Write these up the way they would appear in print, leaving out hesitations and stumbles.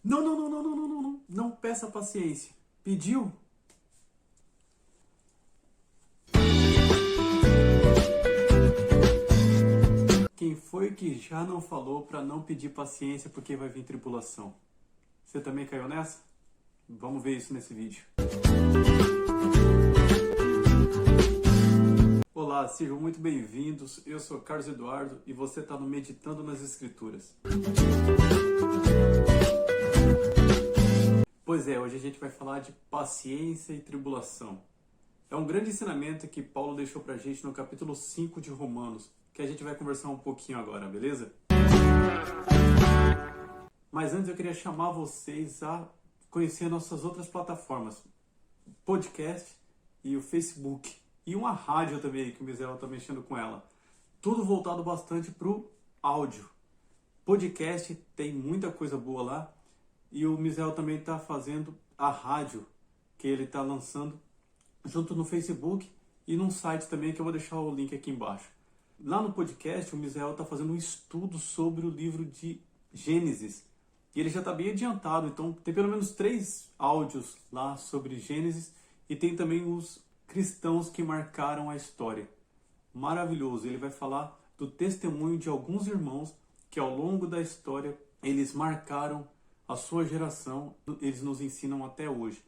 Não, não, não, não, não, não, não, não. Não peça paciência. Pediu? Quem foi que já não falou para não pedir paciência porque vai vir tribulação? Você também caiu nessa? Vamos ver isso nesse vídeo. Olá, sejam muito bem-vindos. Eu sou Carlos Eduardo e você está no Meditando nas Escrituras. Pois é, hoje a gente vai falar de paciência e tribulação. É um grande ensinamento que Paulo deixou pra gente no capítulo 5 de Romanos, que a gente vai conversar um pouquinho agora, beleza? Mas antes eu queria chamar vocês a conhecer nossas outras plataformas, podcast e o Facebook, e uma rádio também, que o Misael está mexendo com ela. Tudo voltado bastante pro áudio. Podcast tem muita coisa boa lá, e o Misael também está fazendo a rádio, que ele está lançando junto no Facebook e num site também, que eu vou deixar o link aqui embaixo. Lá no podcast, o Misael está fazendo um estudo sobre o livro de Gênesis. E ele já está bem adiantado, então tem pelo menos 3 áudios lá sobre Gênesis e tem também os cristãos que marcaram a história. Maravilhoso, ele vai falar do testemunho de alguns irmãos que ao longo da história eles marcaram a sua geração, eles nos ensinam até hoje.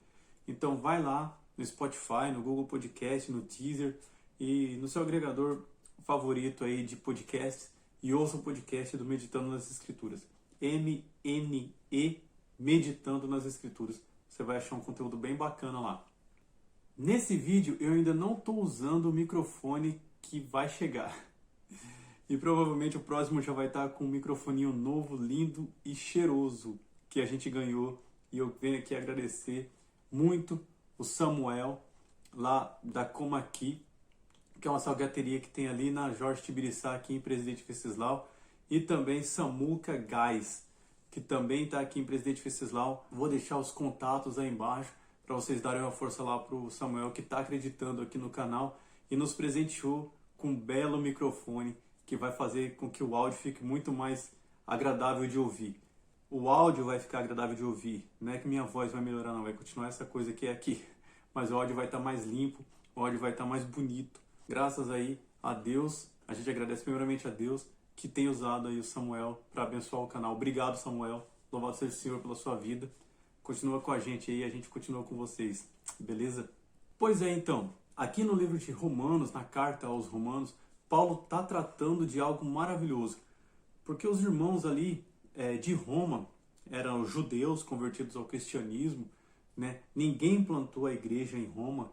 Então vai lá no Spotify, no Google Podcast, no Deezer e no seu agregador favorito aí de podcasts e ouça o podcast do Meditando nas Escrituras. MNE, Meditando nas Escrituras. Você vai achar um conteúdo bem bacana lá. Nesse vídeo eu ainda não estou usando o microfone que vai chegar. E provavelmente o próximo já vai estar com um microfoninho novo, lindo e cheiroso que a gente ganhou. E eu venho aqui agradecer muito o Samuel, lá da Coma Aqui, que é uma salgateria que tem ali na Jorge Tibiriçá, aqui em Presidente Venceslau, e também Samuca Gás, que também está aqui em Presidente Venceslau. Vou deixar os contatos aí embaixo para vocês darem uma força lá para o Samuel, que está acreditando aqui no canal e nos presenteou com um belo microfone que vai fazer com que o áudio fique muito mais agradável de ouvir. O áudio vai ficar agradável de ouvir, não é que minha voz vai melhorar não, vai continuar essa coisa que é aqui, mas o áudio vai estar mais limpo, o áudio vai estar mais bonito. Graças aí a Deus, a gente agradece primeiramente a Deus que tem usado aí o Samuel para abençoar o canal. Obrigado, Samuel, louvado seja o Senhor pela sua vida. Continua com a gente aí, a gente continua com vocês, beleza? Pois é, então, aqui no livro de Romanos, na carta aos Romanos, Paulo está tratando de algo maravilhoso, porque os irmãos ali de Roma eram judeus convertidos ao cristianismo, né? Ninguém plantou a igreja em Roma.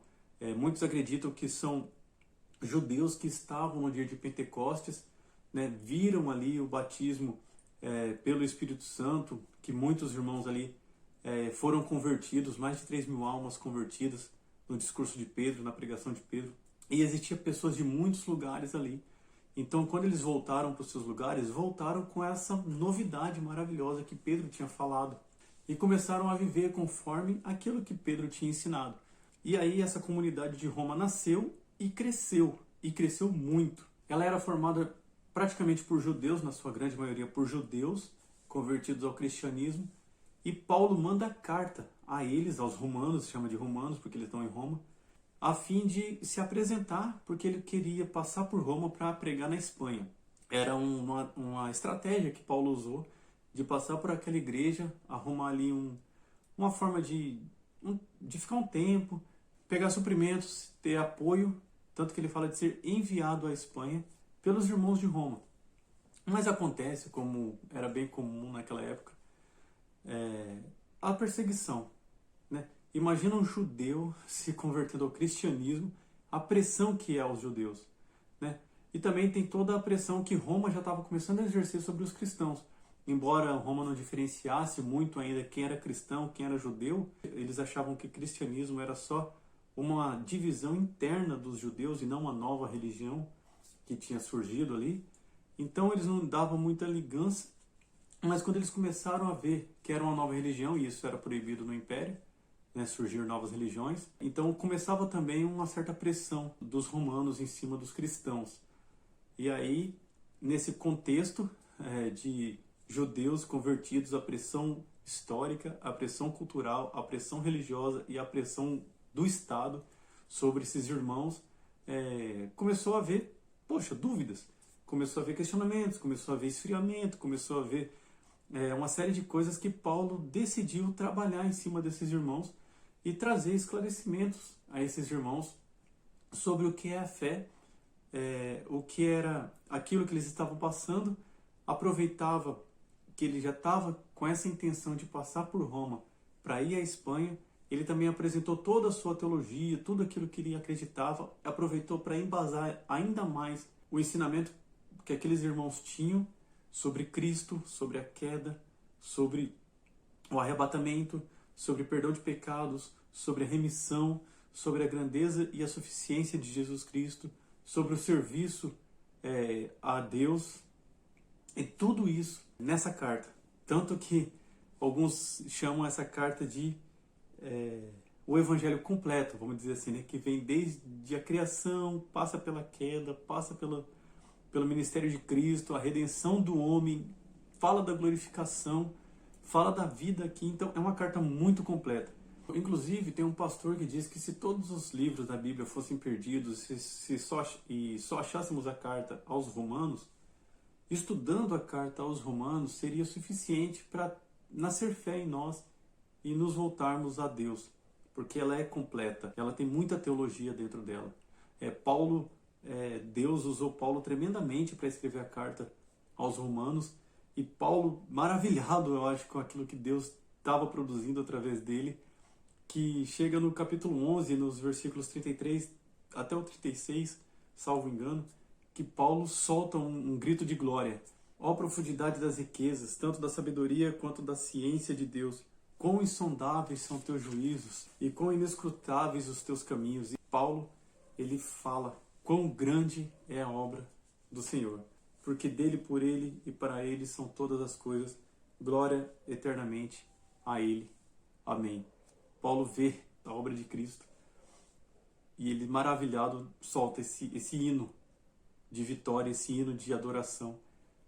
Muitos acreditam que são judeus que estavam no dia de Pentecostes, né? Viram ali o batismo pelo Espírito Santo, que muitos irmãos ali foram convertidos, mais de 3.000 almas convertidas no discurso de Pedro, na pregação de Pedro. E existiam pessoas de muitos lugares ali. Então, quando eles voltaram para os seus lugares, voltaram com essa novidade maravilhosa que Pedro tinha falado. E começaram a viver conforme aquilo que Pedro tinha ensinado. E aí essa comunidade de Roma nasceu e cresceu muito. Ela era formada praticamente por judeus, na sua grande maioria por judeus, convertidos ao cristianismo. E Paulo manda carta a eles, aos romanos, chama de romanos porque eles estão em Roma, a fim de se apresentar, porque ele queria passar por Roma para pregar na Espanha. Era uma estratégia que Paulo usou de passar por aquela igreja, arrumar ali uma forma de ficar um tempo, pegar suprimentos, ter apoio, tanto que ele fala de ser enviado à Espanha pelos irmãos de Roma. Mas acontece, como era bem comum naquela época, a perseguição, né? Imagina um judeu se convertendo ao cristianismo, a pressão que é aos judeus, né? E também tem toda a pressão que Roma já estava começando a exercer sobre os cristãos. Embora Roma não diferenciasse muito ainda quem era cristão, quem era judeu, eles achavam que cristianismo era só uma divisão interna dos judeus e não uma nova religião que tinha surgido ali. Então eles não davam muita ligança, mas quando eles começaram a ver que era uma nova religião, e isso era proibido no Império, né, surgir novas religiões, então começava também uma certa pressão dos romanos em cima dos cristãos. E aí, nesse contexto de judeus convertidos, a pressão histórica, a pressão cultural, a pressão religiosa e a pressão do Estado sobre esses irmãos, começou a haver, dúvidas. Começou a haver questionamentos, começou a haver esfriamento, começou a haver uma série de coisas que Paulo decidiu trabalhar em cima desses irmãos e trazer esclarecimentos a esses irmãos sobre o que é a fé, o que era aquilo que eles estavam passando. Aproveitava que ele já estava com essa intenção de passar por Roma para ir à Espanha. Ele também apresentou toda a sua teologia, tudo aquilo que ele acreditava, aproveitou para embasar ainda mais o ensinamento que aqueles irmãos tinham sobre Cristo, sobre a queda, sobre o arrebatamento, sobre perdão de pecados, sobre a remissão, sobre a grandeza e a suficiência de Jesus Cristo, sobre o serviço a Deus, e tudo isso nessa carta. Tanto que alguns chamam essa carta de o Evangelho completo, vamos dizer assim, né? Que vem desde a criação, passa pela queda, passa pelo ministério de Cristo, a redenção do homem, fala da glorificação, fala da vida aqui. Então é uma carta muito completa. Inclusive tem um pastor que diz que se todos os livros da Bíblia fossem perdidos, se só achássemos a carta aos Romanos, estudando a carta aos Romanos seria suficiente para nascer fé em nós e nos voltarmos a Deus, porque ela é completa, ela tem muita teologia dentro dela. Deus usou Paulo tremendamente para escrever a carta aos Romanos, e Paulo, maravilhado, eu acho, com aquilo que Deus estava produzindo através dele, que chega no capítulo 11, nos versículos 33 até o 36, salvo engano, que Paulo solta um grito de glória. Ó profundidade das riquezas, tanto da sabedoria quanto da ciência de Deus. Quão insondáveis são teus juízos e quão inescrutáveis os teus caminhos. E Paulo, ele fala quão grande é a obra do Senhor. Porque dele, por ele e para ele são todas as coisas. Glória eternamente a ele. Amém. Paulo vê a obra de Cristo e ele, maravilhado, solta esse hino de vitória, esse hino de adoração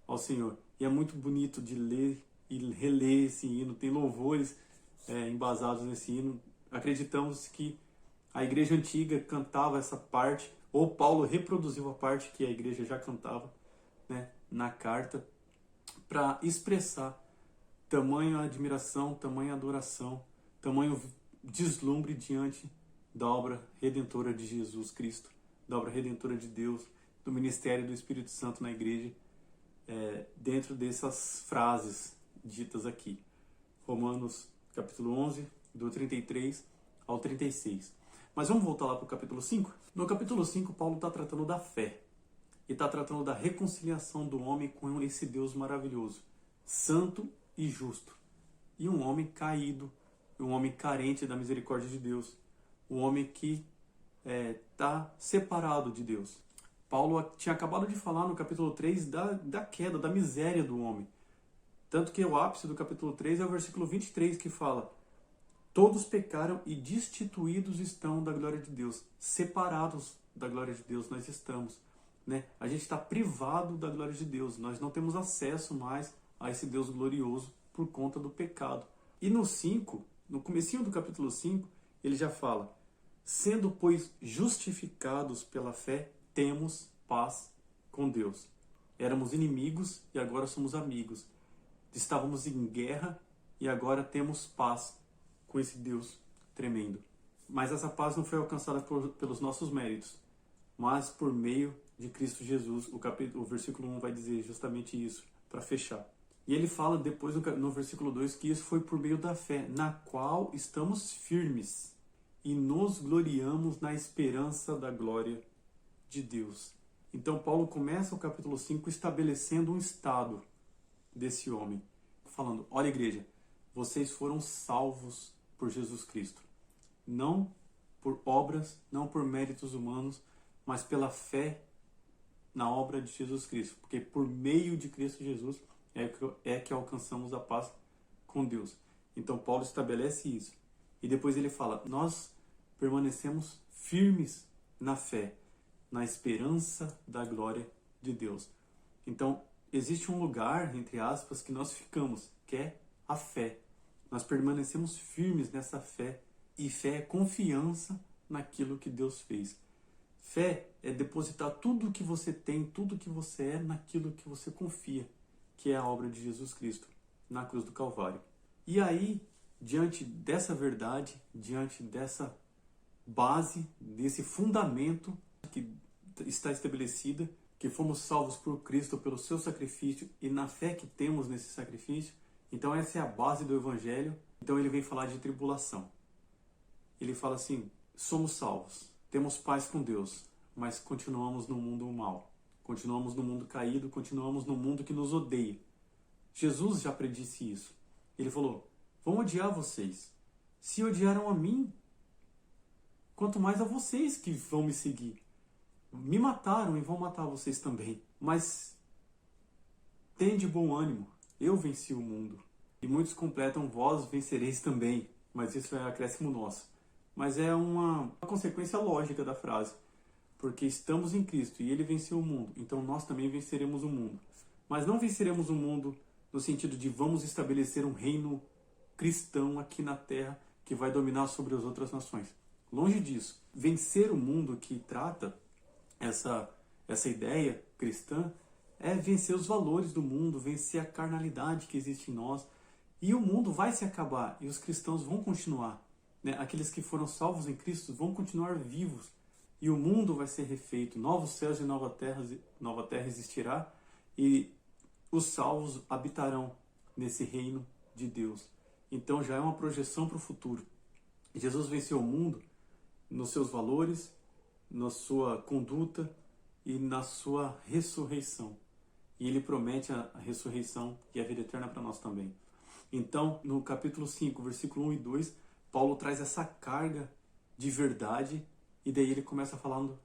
ao Senhor. E é muito bonito de ler e reler esse hino. Tem louvores embasados nesse hino. Acreditamos que a igreja antiga cantava essa parte, ou Paulo reproduziu a parte que a igreja já cantava, né, na carta, para expressar tamanha admiração, tamanha adoração, tamanho deslumbre diante da obra redentora de Jesus Cristo, da obra redentora de Deus, do ministério do Espírito Santo na igreja, dentro dessas frases ditas aqui. Romanos capítulo 11, do 33 ao 36. Mas vamos voltar lá para o capítulo 5? No capítulo 5, Paulo está tratando da fé. E está tratando da reconciliação do homem com esse Deus maravilhoso, santo e justo. E um homem caído, um homem carente da misericórdia de Deus. Um homem que está separado de Deus. Paulo tinha acabado de falar no capítulo 3 da queda, da miséria do homem. Tanto que o ápice do capítulo 3 é o versículo 23, que fala: todos pecaram e destituídos estão da glória de Deus. Separados da glória de Deus nós estamos. Né? A gente está privado da glória de Deus. Nós não temos acesso mais a esse Deus glorioso por conta do pecado. E no 5, no comecinho do capítulo 5, ele já fala: sendo, pois, justificados pela fé, temos paz com Deus. Éramos inimigos e agora somos amigos. Estávamos em guerra e agora temos paz com esse Deus tremendo. Mas essa paz não foi alcançada pelos nossos méritos, mas por meio de Cristo Jesus. O versículo 1 vai dizer justamente isso, para fechar. E ele fala depois no versículo 2 que isso foi por meio da fé, na qual estamos firmes e nos gloriamos na esperança da glória de Deus. Então Paulo começa o capítulo 5 estabelecendo um estado desse homem, falando: olha, igreja, vocês foram salvos por Jesus Cristo, não por obras, não por méritos humanos, mas pela fé na obra de Jesus Cristo, porque por meio de Cristo Jesus é que alcançamos a paz com Deus. Então Paulo estabelece isso, e depois ele fala: nós permanecemos firmes na fé, na esperança da glória de Deus. Então existe um lugar, entre aspas, que nós ficamos, que é a fé. Nós permanecemos firmes nessa fé. E fé é confiança naquilo que Deus fez. Fé é depositar tudo o que você tem, tudo o que você é, naquilo que você confia, que é a obra de Jesus Cristo na cruz do Calvário. E aí, diante dessa verdade, diante dessa base, desse fundamento que está estabelecida, que fomos salvos por Cristo, pelo seu sacrifício e na fé que temos nesse sacrifício, então essa é a base do Evangelho. Então ele vem falar de tribulação. Ele fala assim, somos salvos, temos paz com Deus, mas continuamos no mundo mal, continuamos no mundo caído, continuamos no mundo que nos odeia. Jesus já predisse isso. Ele falou, vão odiar vocês. Se odiaram a mim, quanto mais a vocês que vão me seguir. Me mataram e vão matar vocês também. Mas tende bom ânimo, eu venci o mundo. E muitos completam, vós vencereis também. Mas isso é acréscimo nosso. Mas é uma consequência lógica da frase. Porque estamos em Cristo e Ele venceu o mundo. Então nós também venceremos o mundo. Mas não venceremos o mundo no sentido de vamos estabelecer um reino cristão aqui na Terra que vai dominar sobre as outras nações. Longe disso. Vencer o mundo que trata essa ideia cristã é vencer os valores do mundo, vencer a carnalidade que existe em nós. E o mundo vai se acabar e os cristãos vão continuar. Né? Aqueles que foram salvos em Cristo vão continuar vivos. E o mundo vai ser refeito. Novos céus e nova terra existirá. E os salvos habitarão nesse reino de Deus. Então já é uma projeção para o futuro. Jesus venceu o mundo nos seus valores, na sua conduta e na sua ressurreição. E ele promete a ressurreição e a vida eterna para nós também. Então, no capítulo 5, versículo 1 e 2, Paulo traz essa carga de verdade e daí ele começa falando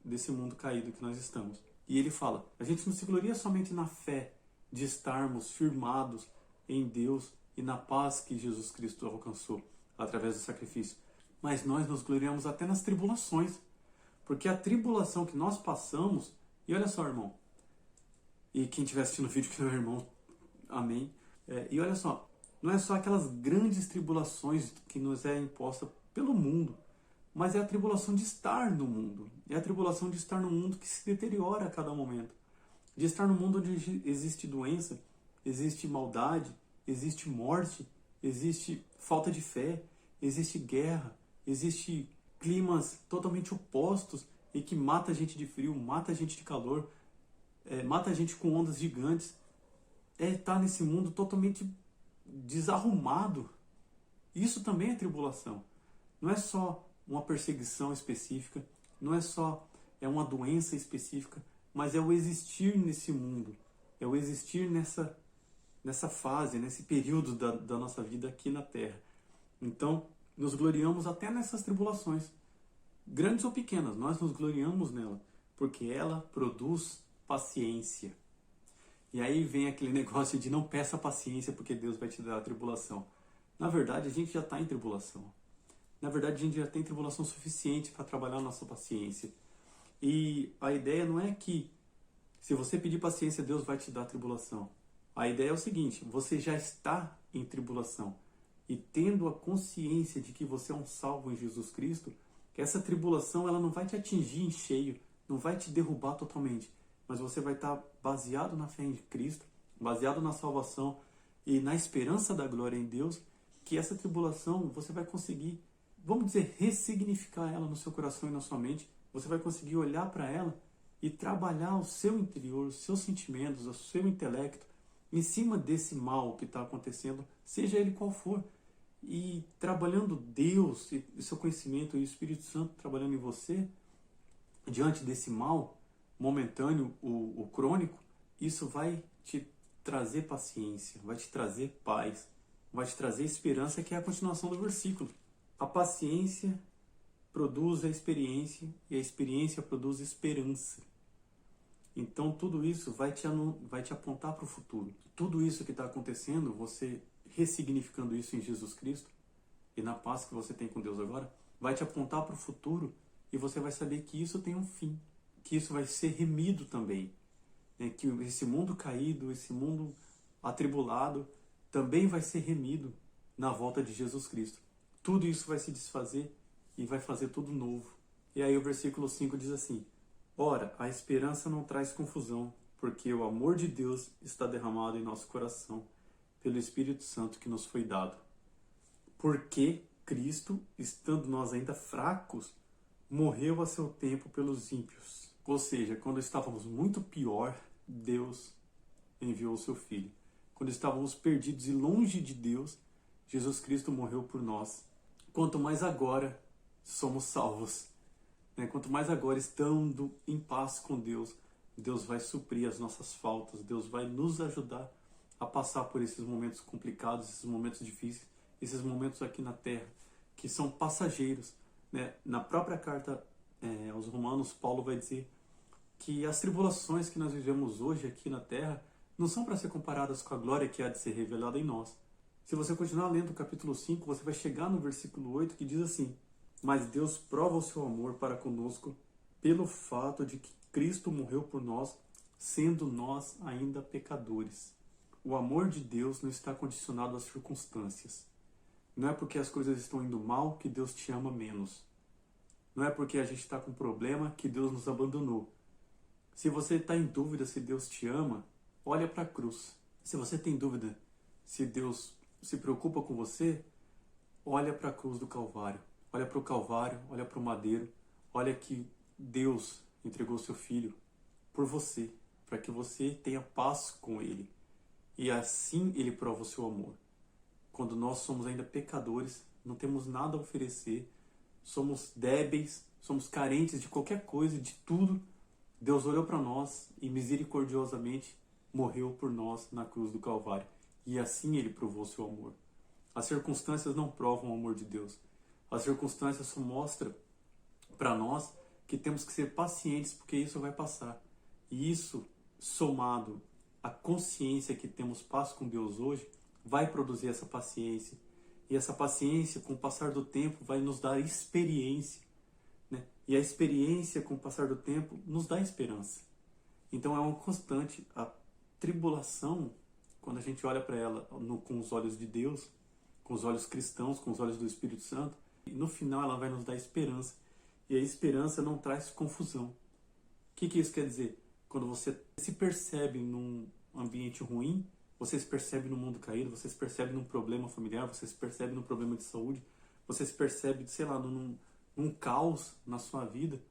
desse mundo caído que nós estamos. E ele fala, a gente não se gloria somente na fé de estarmos firmados em Deus e na paz que Jesus Cristo alcançou através do sacrifício. Mas nós nos gloriamos até nas tribulações. Porque a tribulação que nós passamos... E olha só, irmão. E quem estiver assistindo o vídeo que não é irmão, amém. E olha só, não é só aquelas grandes tribulações que nos é imposta pelo mundo. Mas é a tribulação de estar no mundo. É a tribulação de estar no mundo que se deteriora a cada momento. De estar no mundo onde existe doença, existe maldade, existe morte, existe falta de fé, existe guerra, existe climas totalmente opostos e que mata a gente de frio, mata a gente de calor, mata a gente com ondas gigantes. Estar nesse mundo totalmente desarrumado. Isso também é tribulação. Não é só uma perseguição específica, não é só uma doença específica, mas é o existir nesse mundo, é o existir nessa fase, nesse período da nossa vida aqui na Terra. Então, nos gloriamos até nessas tribulações, grandes ou pequenas, nós nos gloriamos nela, porque ela produz paciência. E aí vem aquele negócio de não peça paciência porque Deus vai te dar a tribulação. Na verdade, a gente já está em tribulação. Na verdade, a gente já tem tribulação suficiente para trabalhar a nossa paciência. E a ideia não é que se você pedir paciência, Deus vai te dar tribulação. A ideia é o seguinte, você já está em tribulação. E tendo a consciência de que você é um salvo em Jesus Cristo, que essa tribulação ela não vai te atingir em cheio, não vai te derrubar totalmente, mas você vai estar baseado na fé em Cristo, baseado na salvação e na esperança da glória em Deus, que essa tribulação você vai conseguir, vamos dizer, ressignificar ela no seu coração e na sua mente. Você vai conseguir olhar para ela e trabalhar o seu interior, os seus sentimentos, o seu intelecto em cima desse mal que está acontecendo, seja ele qual for. E trabalhando Deus e seu conhecimento e o Espírito Santo trabalhando em você, diante desse mal momentâneo, o crônico, isso vai te trazer paciência, vai te trazer paz, vai te trazer esperança, que é a continuação do versículo. A paciência produz a experiência e a experiência produz esperança. Então tudo isso vai te apontar para o futuro. Tudo isso que está acontecendo, você ressignificando isso em Jesus Cristo e na paz que você tem com Deus agora, vai te apontar para o futuro e você vai saber que isso tem um fim, que isso vai ser remido também, né? Que esse mundo caído, esse mundo atribulado também vai ser remido, na volta de Jesus Cristo. Tudo isso vai se desfazer e vai fazer tudo novo. E aí o versículo 5 diz assim: ora, a esperança não traz confusão, porque o amor de Deus está derramado em nosso coração pelo Espírito Santo que nos foi dado. Porque Cristo, estando nós ainda fracos, morreu a seu tempo pelos ímpios. Ou seja, quando estávamos muito pior, Deus enviou o seu Filho. Quando estávamos perdidos e longe de Deus, Jesus Cristo morreu por nós. Quanto mais agora somos salvos, né? Quanto mais agora estando em paz com Deus, Deus vai suprir as nossas faltas, Deus vai nos ajudar a passar por esses momentos complicados, esses momentos difíceis, esses momentos aqui na Terra, que são passageiros, né? Na própria carta aos Romanos, Paulo vai dizer que as tribulações que nós vivemos hoje aqui na Terra não são para ser comparadas com a glória que há de ser revelada em nós. Se você continuar lendo o capítulo 5, você vai chegar no versículo 8 que diz assim: mas Deus prova o seu amor para conosco pelo fato de que Cristo morreu por nós, sendo nós ainda pecadores. O amor de Deus não está condicionado às circunstâncias. Não é porque as coisas estão indo mal que Deus te ama menos. Não é porque a gente está com problema que Deus nos abandonou. Se você está em dúvida se Deus te ama, olha para a cruz. Se você tem dúvida se Deus se preocupa com você, olha para a cruz do Calvário. Olha para o Calvário, olha para o madeiro. Olha que Deus entregou seu Filho por você, para que você tenha paz com Ele. E assim Ele prova o seu amor. Quando nós somos ainda pecadores, não temos nada a oferecer, somos débeis, somos carentes de qualquer coisa, de tudo, Deus olhou para nós e misericordiosamente morreu por nós na cruz do Calvário. E assim Ele provou o seu amor. As circunstâncias não provam o amor de Deus. As circunstâncias só mostram para nós que temos que ser pacientes, porque isso vai passar. E isso, somado à consciência que temos paz com Deus hoje, vai produzir essa paciência. E essa paciência, com o passar do tempo, vai nos dar experiência, né? E a experiência, com o passar do tempo, nos dá esperança. Então é uma constante. A tribulação, quando a gente olha para ela com os olhos de Deus, com os olhos cristãos, com os olhos do Espírito Santo, e no final ela vai nos dar esperança. E a esperança não traz confusão. O que isso quer dizer? Quando você se percebe num ambiente ruim, você se percebe no mundo caído, você se percebe num problema familiar, você se percebe num problema de saúde, você se percebe, sei lá, num caos na sua vida,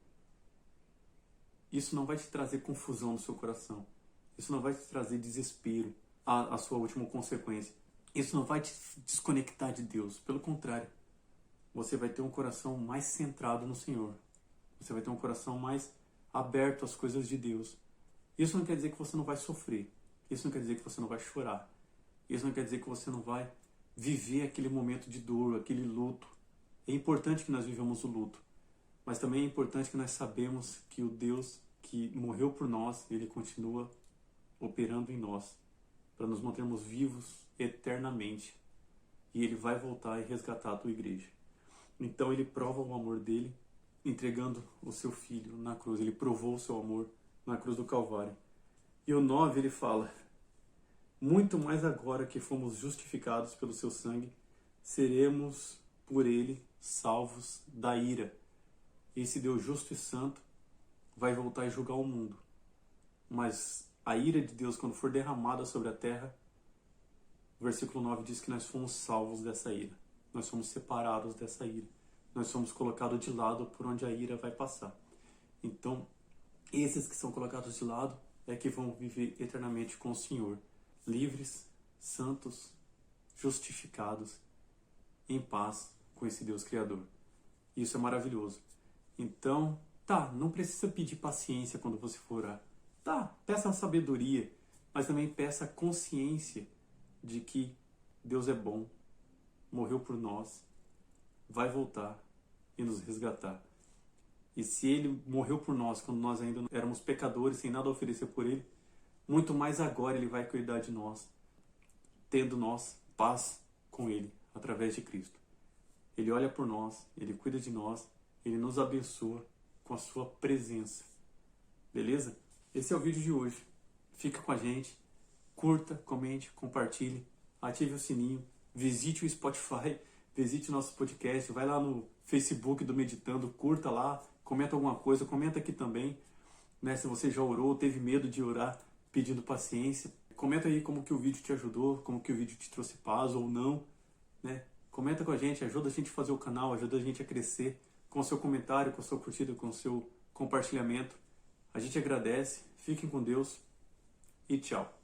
isso não vai te trazer confusão no seu coração. Isso não vai te trazer desespero, a sua última consequência. Isso não vai te desconectar de Deus. Pelo contrário, você vai ter um coração mais centrado no Senhor. Você vai ter um coração mais aberto às coisas de Deus. Isso não quer dizer que você não vai sofrer. Isso não quer dizer que você não vai chorar. Isso não quer dizer que você não vai viver aquele momento de dor, aquele luto. É importante que nós vivamos o luto. Mas também é importante que nós sabemos que o Deus que morreu por nós, Ele continua operando em nós, para nos mantermos vivos eternamente. E Ele vai voltar e resgatar a tua igreja. Então Ele prova o amor dEle, entregando o seu Filho na cruz. Ele provou o seu amor na cruz do Calvário. E o 9 ele fala: muito mais agora que fomos justificados pelo seu sangue, seremos por ele salvos da ira. Esse Deus justo e santo vai voltar e julgar o mundo. Mas a ira de Deus, quando for derramada sobre a terra, o versículo 9 diz que nós fomos salvos dessa ira. Nós somos separados dessa ira. Nós somos colocados de lado por onde a ira vai passar. Então, esses que são colocados de lado é que vão viver eternamente com o Senhor, livres, santos, justificados, em paz com esse Deus Criador. Isso é maravilhoso. Então, não precisa pedir paciência quando você for orar. Peça a sabedoria, mas também peça a consciência de que Deus é bom, morreu por nós, vai voltar e nos resgatar. E se Ele morreu por nós quando nós ainda éramos pecadores, sem nada a oferecer por Ele, muito mais agora Ele vai cuidar de nós, tendo nós paz com Ele, através de Cristo. Ele olha por nós, Ele cuida de nós, Ele nos abençoa com a sua presença. Beleza? Esse é o vídeo de hoje. Fica com a gente, curta, comente, compartilhe, ative o sininho. visite o Spotify, visite o nosso podcast, vai lá no Facebook do Meditando, curta lá, comenta alguma coisa, comenta aqui também, né? Se você já orou, teve medo de orar pedindo paciência, comenta aí como que o vídeo te ajudou, como que o vídeo te trouxe paz ou não, né? Comenta com a gente, ajuda a gente a fazer o canal, ajuda a gente a crescer com o seu comentário, com a sua curtida, com o seu compartilhamento. A gente agradece, fiquem com Deus e tchau.